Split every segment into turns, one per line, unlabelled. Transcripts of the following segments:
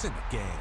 points in the game.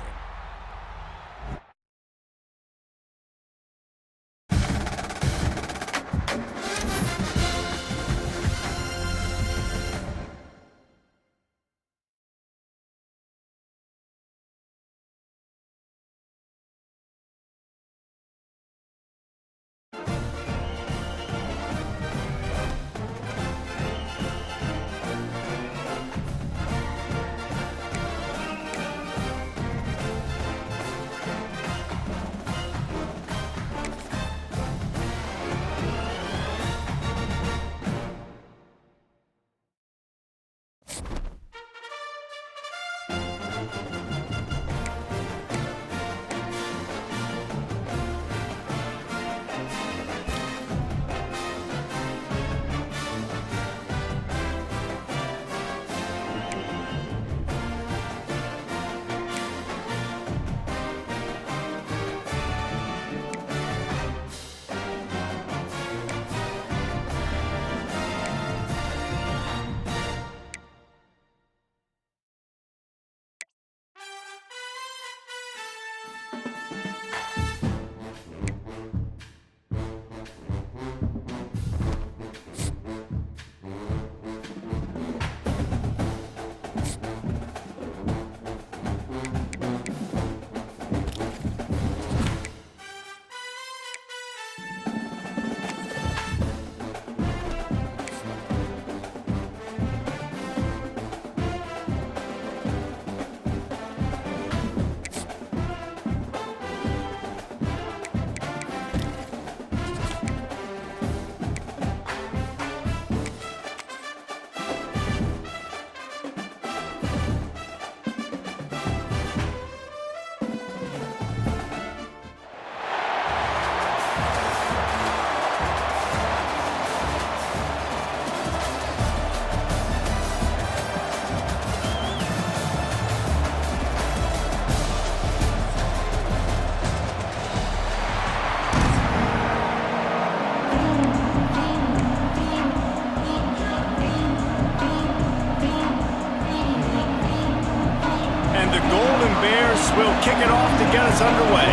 Will kick it off to get us underway.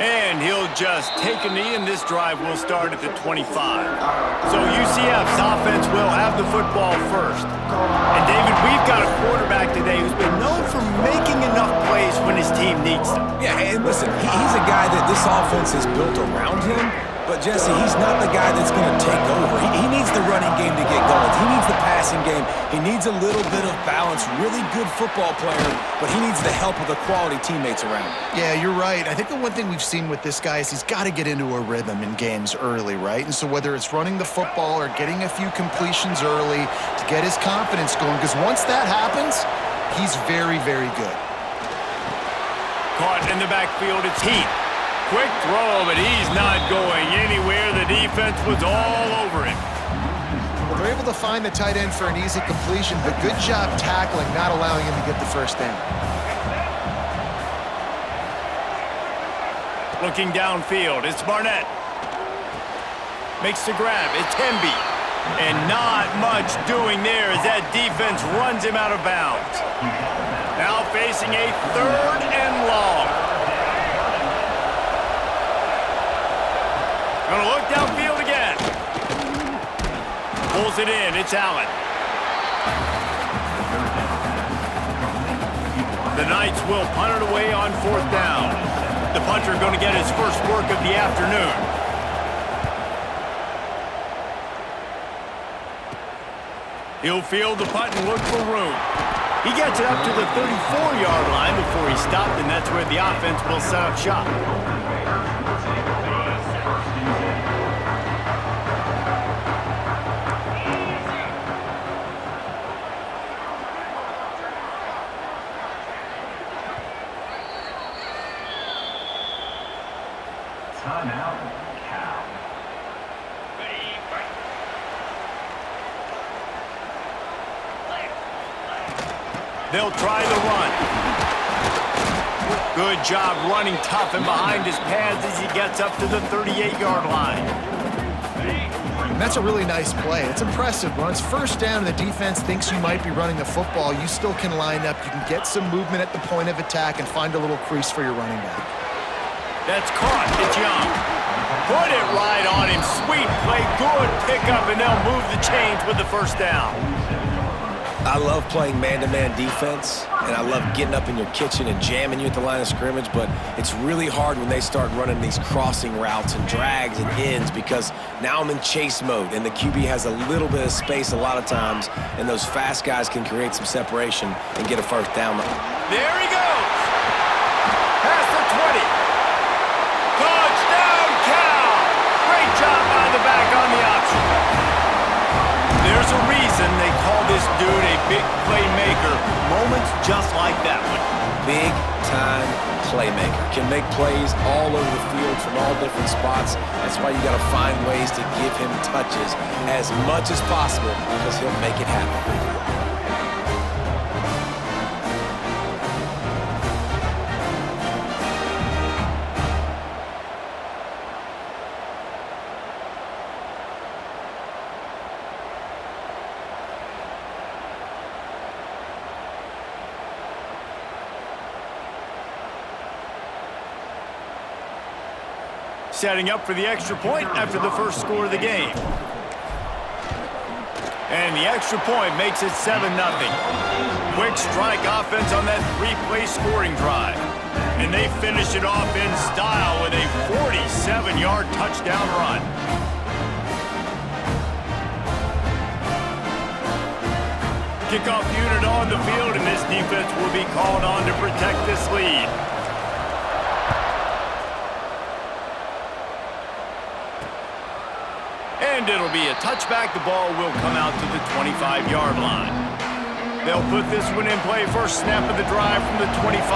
And he'll just take a knee, and this drive will start at the 25. So UCF's offense will have the football first. And David, we've got a quarterback today who's been known for making enough plays when his team needs them.
Yeah, and listen, he's a guy that this offense is built around him. But, Jesse, he's not the guy that's going to take over. He needs the running game to get going. He needs the passing game. He needs a little bit of balance. Really good football player, but he needs the help of the quality teammates around him.
Yeah, you're right. I think the one thing we've seen with this guy is he's got to get into a rhythm in games early, right? And so whether it's running the football or getting a few completions early to get his confidence going, because once that happens, he's very, very good.
Caught in the backfield, it's Heath. Quick throw, but he's not going anywhere. The defense was all over him.
Well, they're able to find the tight end for an easy completion, but good job tackling, not allowing him to get the first down.
Looking downfield, it's Barnett. Makes the grab, it's Hemby. And not much doing there as that defense runs him out of bounds. Now facing a 3rd and long. Gonna look downfield again. Pulls it in, it's Allen. The Knights will punt it away on 4th down. The punter gonna get his first work of the afternoon. He'll field the punt and look for room. He gets it up to the 34-yard line before he stopped, and that's where the offense will set up shop.
Timeout, Cal.
They'll try the run. Good job running tough and behind his pads as he gets up to the 38-yard line.
And that's a really nice play. It's impressive. When it's first down and the defense thinks you might be running the football, you still can line up. You can get some movement at the point of attack and find a little crease for your running back.
That's caught. It's Young. Put it right on him. Sweet play. Good pickup, and they'll move the chains with the first down.
I love playing man-to-man defense, and I love getting up in your kitchen and jamming you at the line of scrimmage, but it's really hard when they start running these crossing routes and drags and ends because now I'm in chase mode, and the QB has a little bit of space a lot of times, and those fast guys can create some separation and get a first down.
There he goes. Past the 20. Touchdown, Cal. Great job by the back on the option. There's a reason they call this dude a big playmaker. Moments just like that one.
Big-time playmaker. Can make plays all over the field from all different spots. That's why you got to find ways to give him touches as much as possible because he'll make it happen.
Setting up for the extra point after the first score of the game. And the extra point makes it 7-0. Quick strike offense on that three-play scoring drive. And they finish it off in style with a 47-yard touchdown run. Kickoff unit on the field, and this defense will be called on to protect this lead. And it'll be a touchback. The ball will come out to the 25-yard line. They'll put this one in play. First snap of the drive from the 25.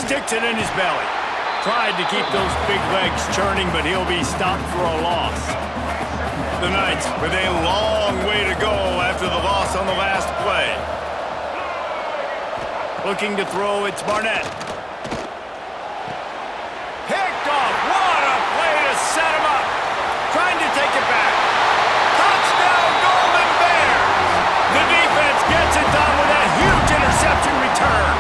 Sticks it in his belly. Tried to keep those big legs churning, but he'll be stopped for a loss. The Knights with a long way to go after the loss on the last play. Looking to throw, it's Barnett. Set him up. Trying to take it back. Touchdown, Golden Bears. The defense gets it done with that huge interception return.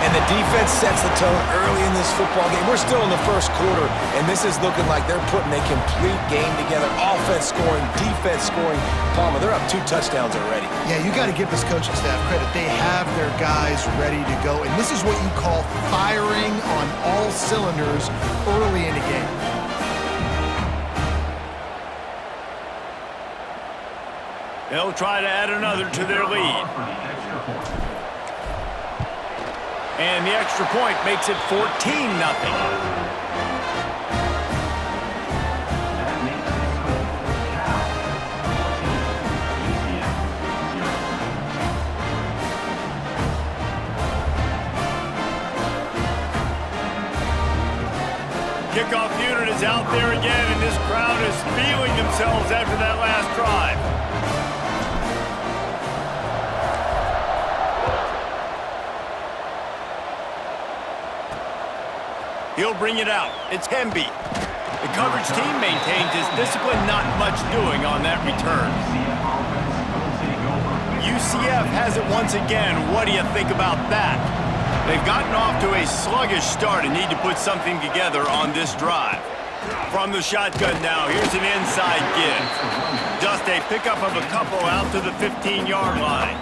And the defense sets the tone early in this football game. We're still in the first quarter, and this is looking like they're putting a complete game together. Offense scoring, defense scoring. Palmer, they're up 2 touchdowns already.
Yeah, you got to give this coaching staff credit. They have their guys ready to go, and this is what you call firing on all cylinders early in the game.
They'll try to add another to their lead. And the extra point makes it 14-0. Kickoff unit is out there again, and this crowd is feeling themselves after that last drive. He'll bring it out. It's Hemby. The coverage team maintains his discipline, not much doing on that return. UCF has it once again. What do you think about that? They've gotten off to a sluggish start and need to put something together on this drive. From the shotgun now, here's an inside give. Just a pickup of a couple out to the 15-yard line.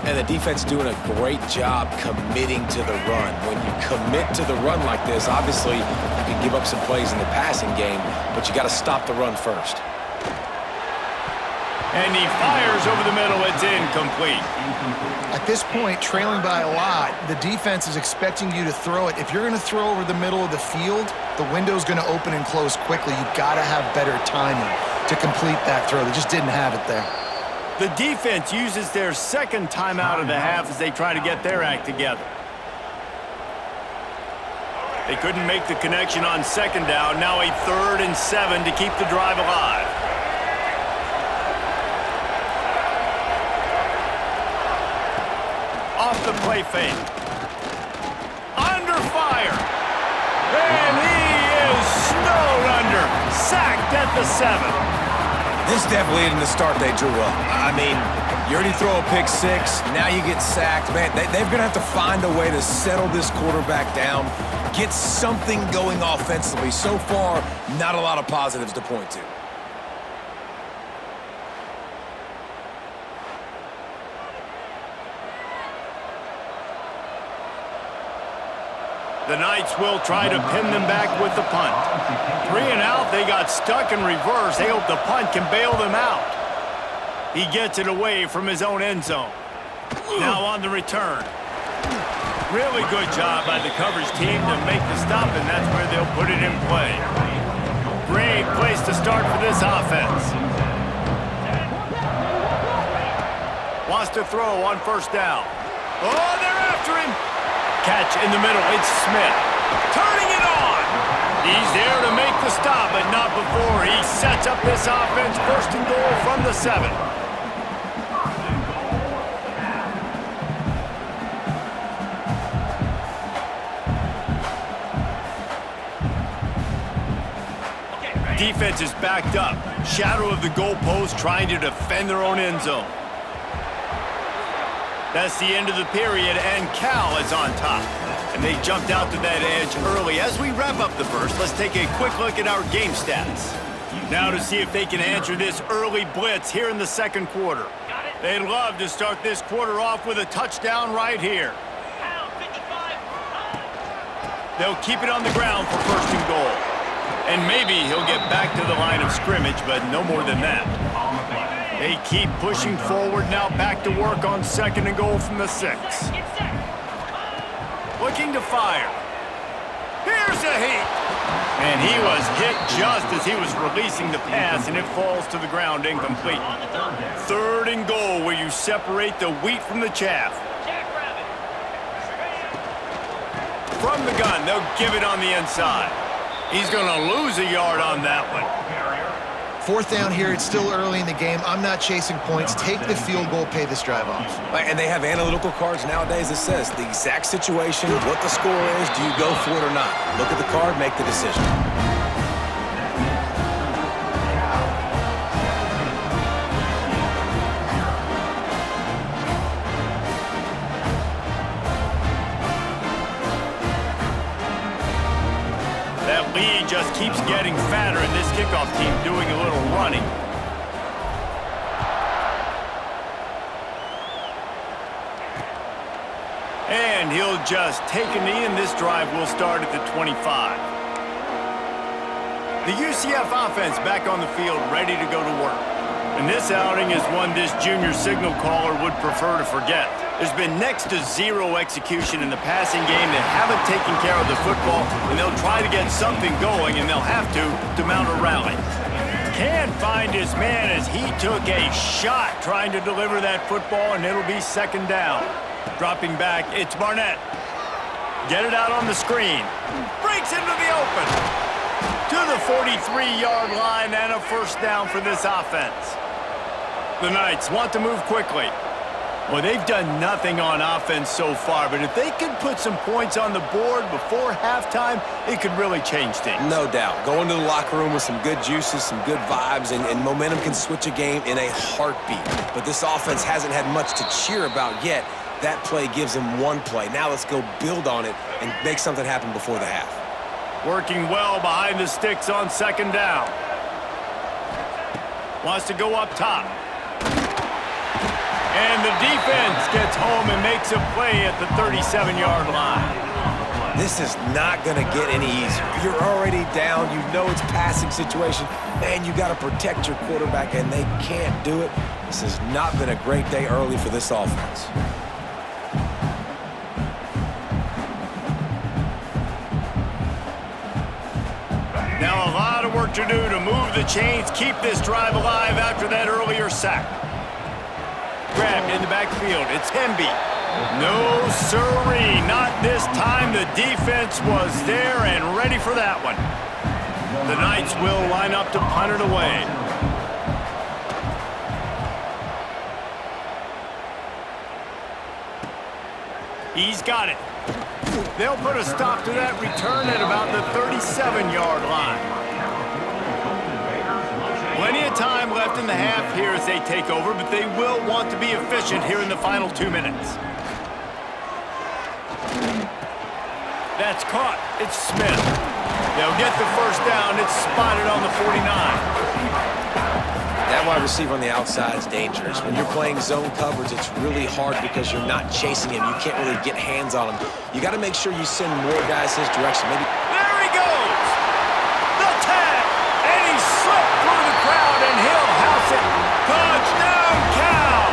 And the defense doing a great job committing to the run. When you commit to the run like this, obviously you can give up some plays in the passing game, but you got to stop the run first.
And he fires over the middle. It's incomplete.
At this point, trailing by a lot, the defense is expecting you to throw it. If you're going to throw over the middle of the field, the window's going to open and close quickly. You've got to have better timing to complete that throw. They just didn't have it there.
The defense uses their second timeout of the half as they try to get their act together. They couldn't make the connection on second down. Now a 3rd and 7 to keep the drive alive. Off the play fake. Under fire. thrown under. Sacked at the 7.
This definitely isn't the start they drew up. I mean, you already throw a pick 6, now you get sacked. Man, they're going to have to find a way to settle this quarterback down, get something going offensively. So far, not a lot of positives to point to.
The Knights will try to pin them back with the punt. 3 and out, they got stuck in reverse. They hope the punt can bail them out. He gets it away from his own end zone. Now on the return. Really good job by the coverage team to make the stop, and that's where they'll put it in play. Great place to start for this offense. Wants to throw on first down. Oh, they're after him. Catch in the middle, it's Smith. Turning it on! He's there to make the stop, but not before he sets up this offense. First and goal from the 7. Defense is backed up. Shadow of the goalpost trying to defend their own end zone. That's the end of the period, and Cal is on top. And they jumped out to that edge early. As we wrap up the first, let's take a quick look at our game stats. Now to see if they can answer this early blitz here in the second quarter. They'd love to start this quarter off with a touchdown right here. They'll keep it on the ground for first and goal. And maybe he'll get back to the line of scrimmage, but no more than that. They keep pushing forward, now back to work on second and goal from the 6. Looking to fire. Here's a heat. And he was hit just as he was releasing the pass, and it falls to the ground incomplete. Third and goal, where you separate the wheat from the chaff. From the gun, they'll give it on the inside. He's going to lose a yard on that one.
4th down here, it's still early in the game. I'm not chasing points. Take the field goal, pay this drive off.
And they have analytical cards nowadays that says the exact situation, what the score is, do you go for it or not? Look at the card, make the decision.
That lead just keeps getting fatter, and this kickoff team doing a little running. And he'll just take a knee, and this drive will start at the 25. The UCF offense back on the field, ready to go to work. And this outing is one this junior signal caller would prefer to forget. There's been next to zero execution in the passing game. They haven't taken care of the football, and they'll try to get something going, and they'll have to mount a rally. Can't find his man as he took a shot trying to deliver that football, and it'll be second down. Dropping back, it's Barnett. Get it out on the screen. Breaks into the open. To the 43-yard line, and a first down for this offense. The Knights want to move quickly. Well, they've done nothing on offense so far, but if they could put some points on the board before halftime, it could really change things.
No doubt. Go into the locker room with some good juices, some good vibes, and momentum can switch a game in a heartbeat. But this offense hasn't had much to cheer about yet. That play gives them one play. Now let's go build on it and make something happen before the half.
Working well behind the sticks on second down. Wants to go up top. And the defense gets home and makes a play at the 37-yard line.
This is not going to get any easier. You're already down. You know it's passing situation. Man, you got to protect your quarterback, and they can't do it. This has not been a great day early for this offense.
Now a lot of work to do to move the chains, keep this drive alive after that earlier sack. Grabbed in the backfield, it's Hemby. No sirree, not this time. The defense was there and ready for that one. The Knights will line up to punt it away. He's got it. They'll put a stop to that return at about the 37-yard line. left in the half here as they take over, but they will want to be efficient here in the final 2 minutes. That's caught. It's Smith. They'll get the first down. It's spotted on the 49.
That wide receiver on the outside is dangerous. When you're playing zone coverage, it's really hard because you're not chasing him. You can't really get hands on him. You got to make sure you send more guys his direction. Maybe.
There he goes! The tag! And he slipped through the crowd, and he'll house it. Touchdown, Cal!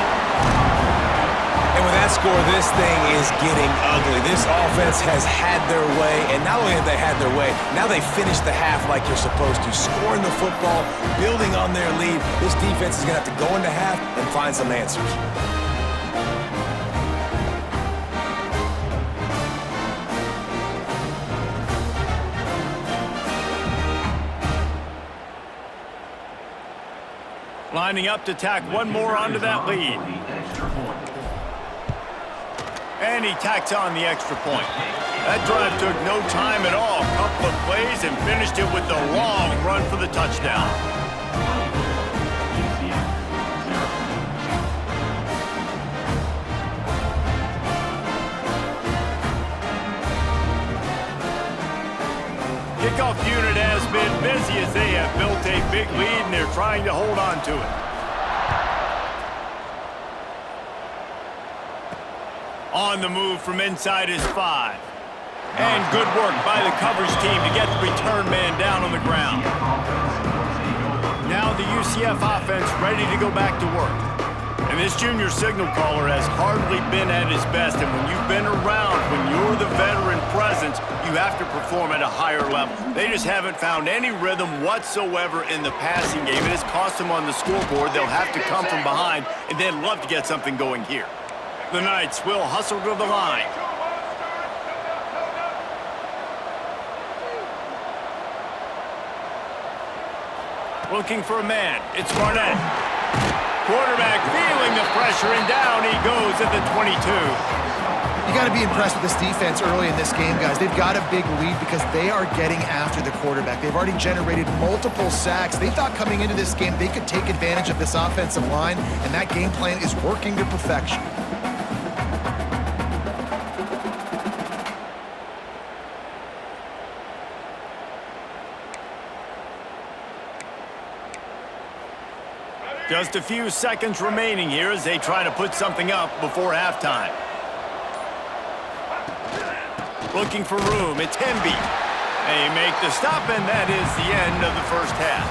And with that score, this thing is getting ugly. This offense has had their way, and not only have they had their way, now they finished the half like you're supposed to, scoring the football, building on their lead. This defense is going to have to go into half and find some answers.
Lining up to tack one more onto that lead. And he tacks on the extra point. That drive took no time at all. A couple of plays and finished it with a long run for the touchdown. Kickoff unit has been busy as they have built a big lead and they're trying to hold on to it. On the move from inside his 5. And good work by the coverage team to get the return man down on the ground. Now the UCF offense ready to go back to work. And this junior signal caller has hardly been at his best. And when you've been around, when you're the veteran presence, you have to perform at a higher level. They just haven't found any rhythm whatsoever in the passing game. It has cost them on the scoreboard. They'll have to come from behind, and they'd love to get something going here. The Knights will hustle to the line. Looking for a man. It's Barnett. Quarterback feeling the pressure, and down he goes at the 22.
You got to be impressed with this defense early in this game, guys. They've got a big lead because they are getting after the quarterback. They've already generated multiple sacks. They thought coming into this game they could take advantage of this offensive line, and that game plan is working to perfection.
Just a few seconds remaining here as they try to put something up before halftime. Looking for room, it's Hemby. They make the stop, and that is the end of the first half.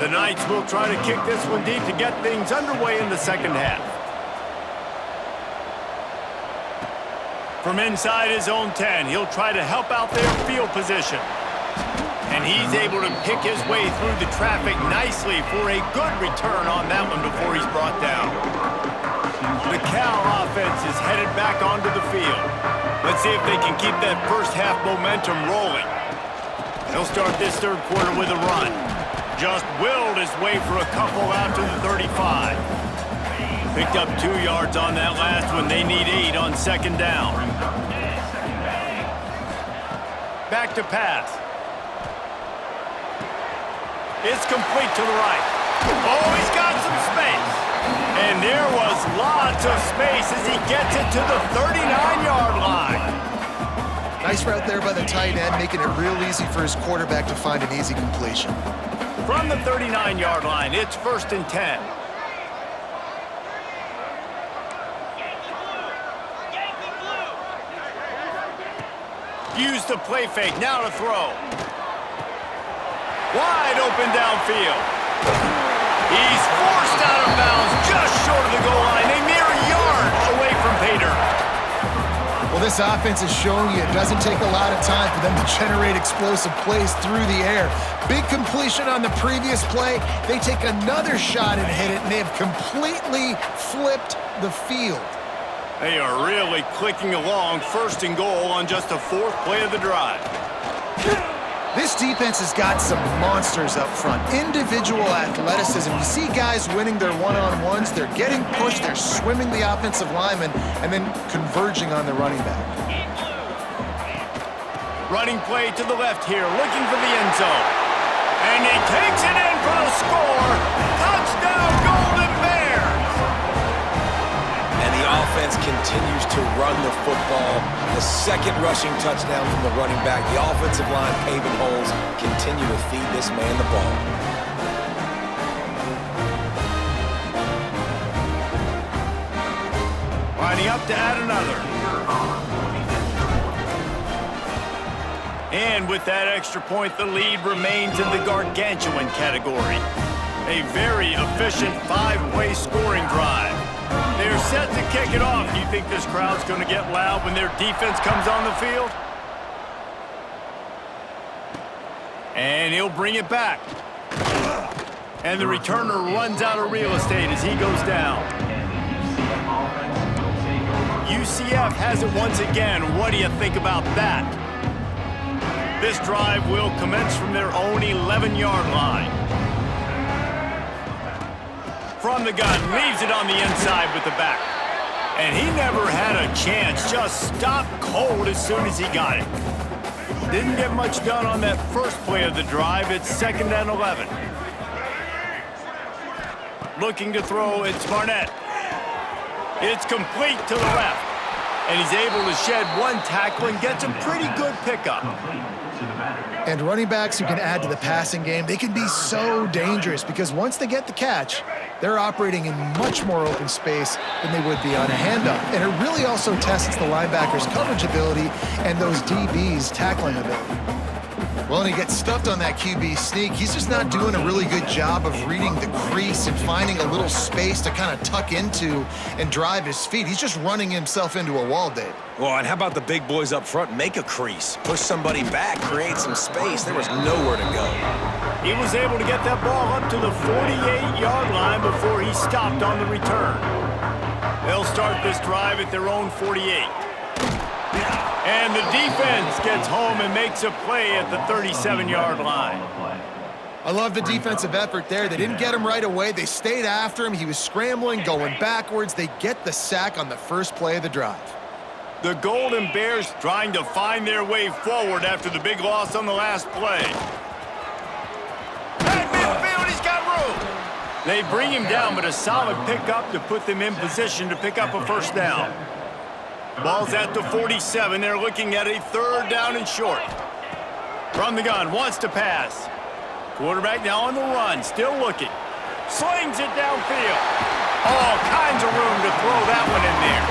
The Knights will try to kick this one deep to get things underway in the second half. From inside his own 10, he'll try to help out their field position. And he's able to pick his way through the traffic nicely for a good return on that one before he's brought down. The Cal offense is headed back onto the field. Let's see if they can keep that first half momentum rolling. They'll start this third quarter with a run. Just willed his way for a couple out to the 35. Picked up 2 yards on that last one. They need 8 on second down. Back to pass. It's complete to the right. Oh, he's got some space. And there was lots of space as he gets it to the 39-yard line.
Nice route there by the tight end, making it real easy for his quarterback to find an easy completion.
From the 39-yard line, it's 1st and 10. Use the play fake, now to throw. Wide open downfield. He's forced out of bounds just short of the goal line, a mere yard away from pay dirt.
Well, this offense is showing you it doesn't take a lot of time for them to generate explosive plays through the air. Big completion on the previous play. They take another shot and hit it, and they have completely flipped the field.
They are really clicking along, 1st and goal on just the 4th play of the drive.
This defense has got some monsters up front. Individual athleticism. You see guys winning their one-on-ones. They're getting pushed. They're swimming the offensive lineman and then converging on the running back.
Running play to the left here, looking for the end zone. And he takes it in for the score. Touchdown, Golden Bears!
And the offense continues to run the football. The second rushing touchdown from the running back. The offensive line paving holes. Continue to feed this man the ball.
Lining up to add another. And with that extra point, the lead remains in the gargantuan category. A very efficient 5-play scoring drive. They're set to kick it off. Do you think this crowd's going to get loud when their defense comes on the field? And he'll bring it back. And the returner runs out of real estate as he goes down. UCF has it once again. What do you think about that? This drive will commence from their own 11-yard line. From the gun, leaves it on the inside with the back. And he never had a chance, just stopped cold as soon as he got it. Didn't get much done on that first play of the drive. It's 2nd and 11. Looking to throw, it's Barnett. It's complete to the left. And he's able to shed one tackle and gets a pretty good pickup.
And running backs who can add to the passing game, they can be so dangerous because once they get the catch, they're operating in much more open space than they would be on a handoff. And it really also tests the linebacker's coverage ability and those DB's tackling ability. Well, and he gets stuffed on that QB sneak. He's just not doing a really good job of reading the crease and finding a little space to kind of tuck into and drive his feet. He's just running himself into a wall, Dave.
Well, and how about the big boys up front? Make a crease, push somebody back, create some space. There was nowhere to go.
He was able to get that ball up to the 48-yard line before he stopped on the return. They'll start this drive at their own 48. And the defense gets home and makes a play at the 37-yard line.
I love the defensive effort there. They didn't get him right away. They stayed after him. He was scrambling, going backwards. They get the sack on the first play of the drive.
The Golden Bears trying to find their way forward after the big loss on the last play. At midfield, he's got room. They bring him down, but a solid pickup to put them in position to pick up a first down. Ball's at the 47. They're looking at a 3rd down and short. From the gun, wants to pass. Quarterback now on the run, still looking. Slings it downfield. All kinds of room to throw that one in there.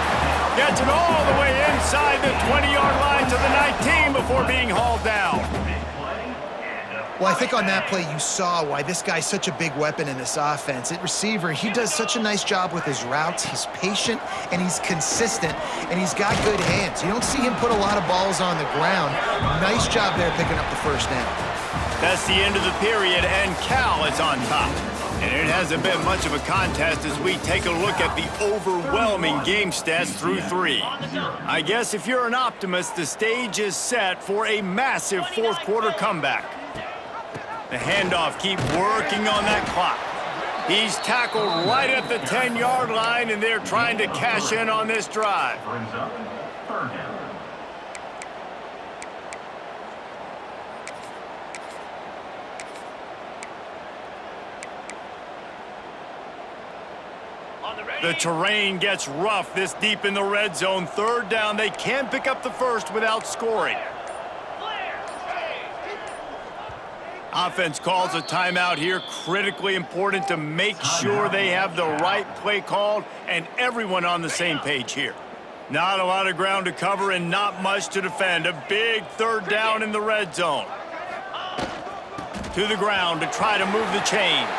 Gets it all the way inside the 20-yard line to the 19 before being hauled down.
Well, I think on that play you saw why this guy's such a big weapon in this offense. At receiver, he does such a nice job with his routes. He's patient, and he's consistent, and he's got good hands. You don't see him put a lot of balls on the ground. Nice job there picking up the first down.
That's the end of the period, and Cal is on top. And it hasn't been much of a contest as we take a look at the overwhelming game stats through 3. I guess if you're an optimist, the stage is set for a massive fourth-quarter comeback. The handoff, keep working on that clock. He's tackled right at the 10-yard line, and they're trying to cash in on this drive. The terrain gets rough this deep in the red zone. 3rd down, they can't pick up the first without scoring. Offense calls a timeout here. Critically important to make sure they have the right play called and everyone on the same page here. Not a lot of ground to cover and not much to defend. A big 3rd down in the red zone. To the ground to try to move the chains.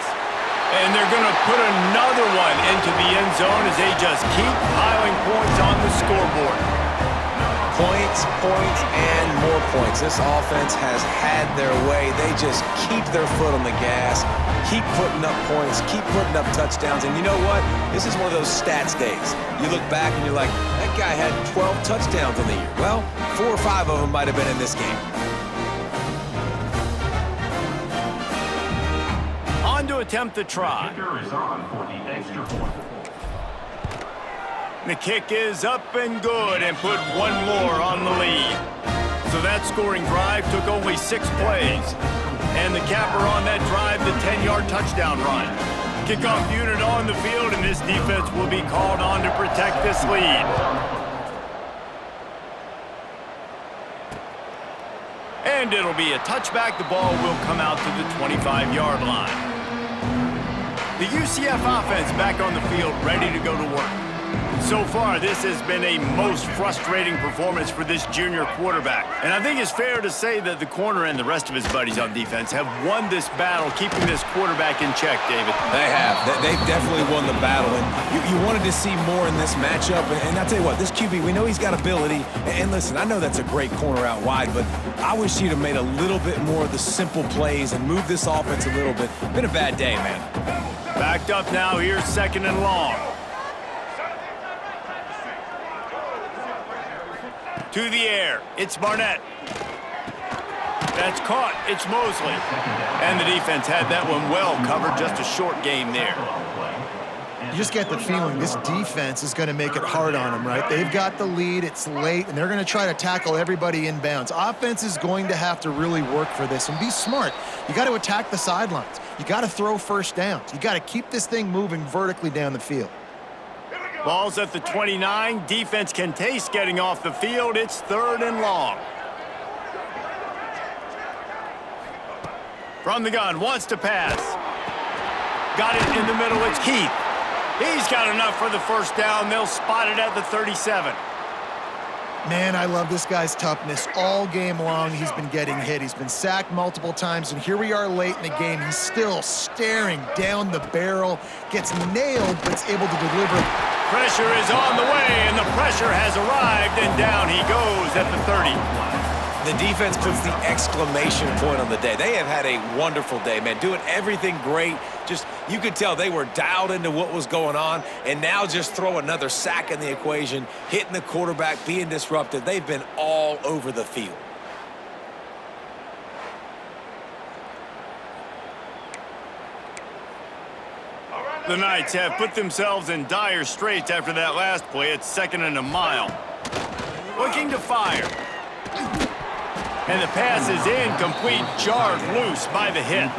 And they're going to put another one into the end zone as they just keep piling points on the scoreboard.
Points, points, and more points. This offense has had their way. They just keep their foot on the gas, keep putting up points, keep putting up touchdowns. And you know what? This is one of those stats days. You look back and you're like, that guy had 12 touchdowns in the year. Well, 4 or 5 of them might have been in this game.
on to attempt the try.
Kicker is on for the extra point.
The kick is up and good and put one more on the lead. So that scoring drive took only 6 plays. And the capper on that drive, the 10-yard touchdown run. Kickoff unit on the field, and this defense will be called on to protect this lead. And it'll be a touchback. The ball will come out to the 25-yard line. The UCF offense back on the field, ready to go to work. So far, this has been a most frustrating performance for this junior quarterback. And I think it's fair to say that the corner and the rest of his buddies on defense have won this battle, keeping this quarterback in check, David.
They have. They've definitely won the battle. And you wanted to see more in this matchup. And I'll tell you what, this QB, we know he's got ability. And listen, I know that's a great corner out wide, but I wish he'd have made a little bit more of the simple plays and moved this offense a little bit. Been a bad day, man.
Backed up now, here's 2nd and long. To the air, it's Barnett. That's caught, it's Mosley. And the defense had that one well covered, just a short game there.
You just get the feeling this defense is going to make it hard on them, right? They've got the lead, it's late, and they're going to try to tackle everybody inbounds. Offense is going to have to really work for this and be smart. You got to attack the sidelines. You got to throw first downs. You got to keep this thing moving vertically down the field.
Ball's at the 29. Defense can taste getting off the field. It's 3rd and long. From the gun, wants to pass. Got it in the middle, it's Keith. He's got enough for the first down. They'll spot it at the 37.
Man, I love this guy's toughness. All game long, he's been getting hit. He's been sacked multiple times, and here we are late in the game. He's still staring down the barrel, gets nailed, but is able to deliver.
Pressure is on the way, and the pressure has arrived, and down he goes at the 30.
The defense puts the exclamation point on the day. They have had a wonderful day, man, doing everything great. Just, you could tell they were dialed into what was going on, and now just throw another sack in the equation, hitting the quarterback, being disrupted. They've been all over the field.
The Knights have put themselves in dire straits after that last play. It's 2nd and a mile. Looking to fire. And the pass is incomplete, jarred loose by the hit.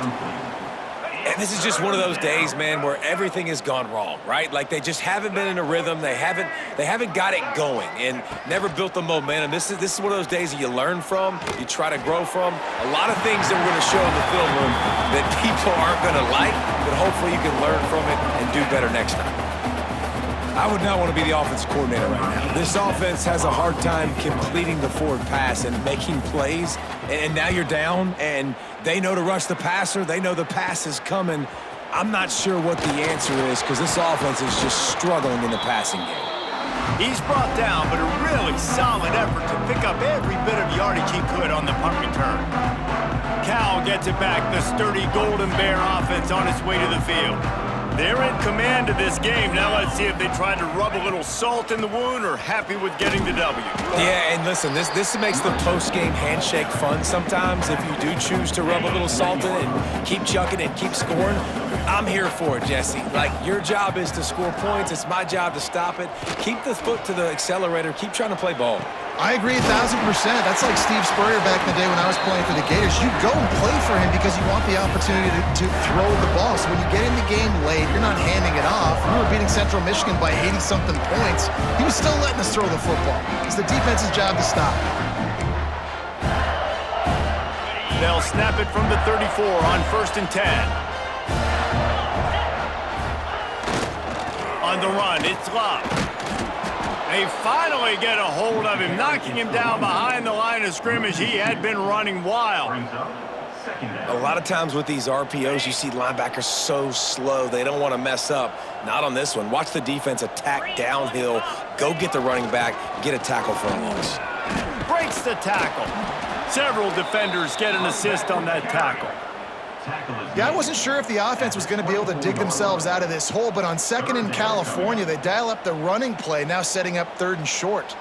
And this is just one of those days, man, where everything has gone wrong, right? Like they just haven't been in a rhythm. They haven't got it going and never built the momentum. This is one of those days that you learn from, you try to grow from. A lot of things that we're going to show in the film room that people aren't going to like, but hopefully you can learn from it and do better next time. I would not want to be the offensive coordinator right now. This offense has a hard time completing the forward pass and making plays, and now you're down, and they know to rush the passer. They know the pass is coming. I'm not sure what the answer is because this offense is just struggling in the passing game.
He's brought down, but a really solid effort to pick up every bit of yardage he could on the punt return. Cal gets it back, the sturdy Golden Bear offense on its way to the field. They're in command of this game. Now let's see if they try to rub a little salt in the wound or happy with getting the W.
Yeah, and listen, this makes the post-game handshake fun sometimes if you do choose to rub a little salt in it and keep chucking and keep scoring. I'm here for it, Jesse. Like, your job is to score points. It's my job to stop it. Keep the foot to the accelerator. Keep trying to play ball.
I agree 1,000%. That's like Steve Spurrier back in the day when I was playing for the Gators. You go and play for him because you want the opportunity to throw the ball. So when you get in the game late, you're not handing it off. We were beating Central Michigan by 80-something points. He was still letting us throw the football. It's the defense's job to stop.
They'll snap it from the 34 on 1st and 10. On the run, it's Love. They finally get a hold of him, knocking him down behind the line of scrimmage. He had been running wild.
A lot of times with these RPOs, you see linebackers so slow, they don't want to mess up. Not on this one. Watch the defense attack downhill, go get the running back, get a tackle for a loss.
Breaks the tackle. Several defenders get an assist on that tackle.
Yeah, I wasn't sure if the offense was going to be able to dig themselves out of this hole, but on 2nd in California, they dial up the running play, now setting up 3rd and short.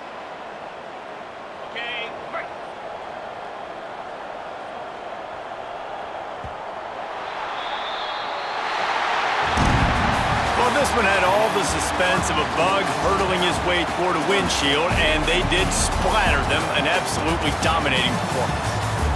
one had all the suspense of a bug hurtling his way toward a windshield, and they did splatter them. An absolutely dominating performance.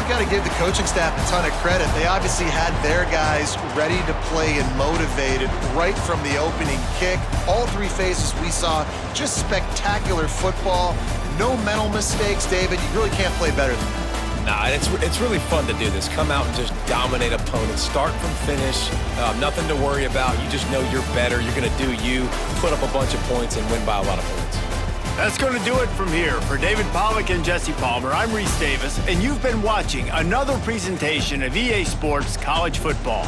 You got to give the coaching staff a ton of credit. They obviously had their guys ready to play and motivated right from the opening kick. All three phases we saw, just spectacular football. No mental mistakes, David. You really can't play better than that.
Nah, it's really fun to do this. Come out and just dominate opponents. Start from finish. Nothing to worry about. You just know you're better. You're going to do you, put up a bunch of points, and win by a lot of points.
That's going to do it from here. For David Pollack and Jesse Palmer, I'm Reese Davis, and you've been watching another presentation of EA Sports College Football.